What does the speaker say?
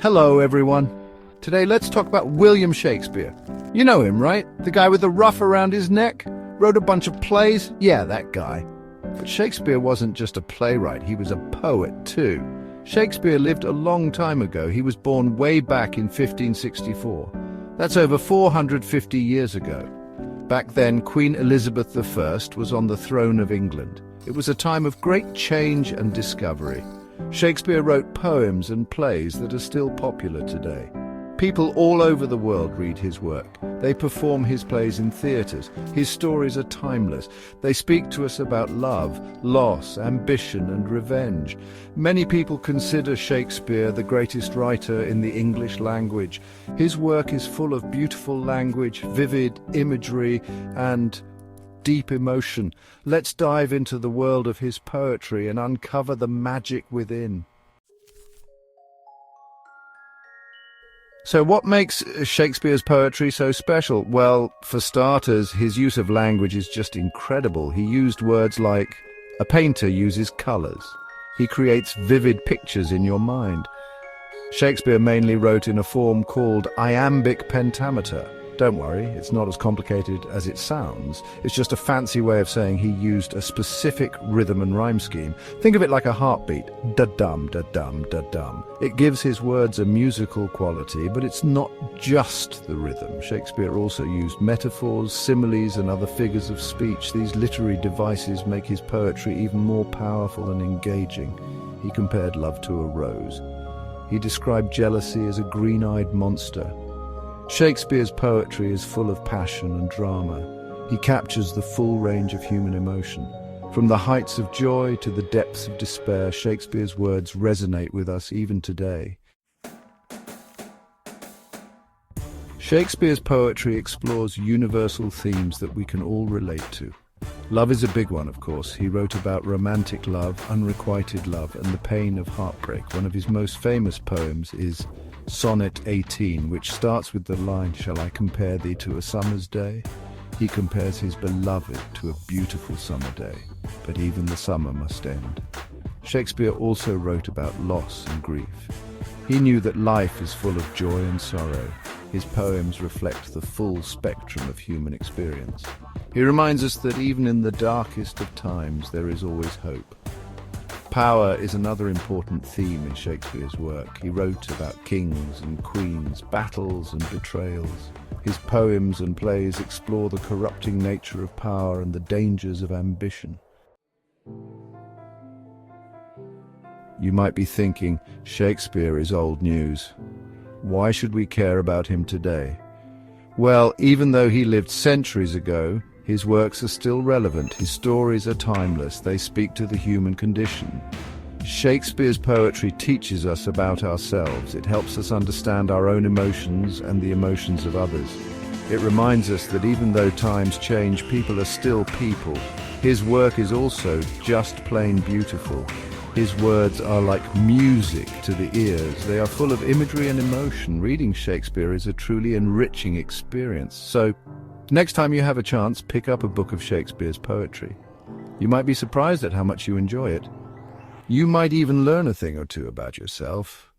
Hello, everyone. Today, let's talk about William Shakespeare. You know him, right? The guy with the ruff around his neck? Wrote a bunch of plays? Yeah, that guy. But Shakespeare wasn't just a playwright, he was a poet too. Shakespeare lived a long time ago. He was born way back in 1564. That's over 450 years ago. Back then, Queen Elizabeth I was on the throne of England. It was a time of great change and discovery. Shakespeare wrote poems and plays that are still popular today. People all over the world read his work. They perform his plays in theatres. His stories are timeless. They speak to us about love, loss, ambition, and revenge. Many people consider Shakespeare the greatest writer in the English language. His work is full of beautiful language, vivid imagery, and deep emotion. Let's dive into the world of his poetry and uncover the magic within. So what makes Shakespeare's poetry so special? Well, for starters, his use of language is just incredible. He used words like, a painter uses colours. He creates vivid pictures in your mind. Shakespeare mainly wrote in a form called iambic pentameter. Don't worry, it's not as complicated as it sounds. It's just a fancy way of saying he used a specific rhythm and rhyme scheme. Think of it like a heartbeat. Da-dum, da-dum, da-dum. It gives his words a musical quality, but it's not just the rhythm. Shakespeare also used metaphors, similes, and other figures of speech. These literary devices make his poetry even more powerful and engaging. He compared love to a rose. He described jealousy as a green-eyed monster. Shakespeare's poetry is full of passion and drama. He captures the full range of human emotion. From the heights of joy to the depths of despair, Shakespeare's words resonate with us even today. Shakespeare's poetry explores universal themes that we can all relate to. Love is a big one, of course. He wrote about romantic love, unrequited love, and the pain of heartbreak. One of his most famous poems is Sonnet 18, which starts with the line, "Shall I compare thee to a summer's day?" He compares his beloved to a beautiful summer day, but even the summer must end. Shakespeare also wrote about loss and grief. He knew that life is full of joy and sorrow. His poems reflect the full spectrum of human experience. He reminds us that even in the darkest of times, there is always hope. Power is another important theme in Shakespeare's work. He wrote about kings and queens, battles and betrayals. His poems and plays explore the corrupting nature of power and the dangers of ambition. You might be thinking, Shakespeare is old news. Why should we care about him today? Well, even though he lived centuries ago, his works are still relevant. His stories are timeless. They speak to the human condition. Shakespeare's poetry teaches us about ourselves. It helps us understand our own emotions and the emotions of others. It reminds us that even though times change, people are still people. His work is also just plain beautiful. His words are like music to the ears. They are full of imagery and emotion. Reading Shakespeare is a truly enriching experience. So, next time you have a chance, pick up a book of Shakespeare's poetry. You might be surprised at how much you enjoy it. You might even learn a thing or two about yourself.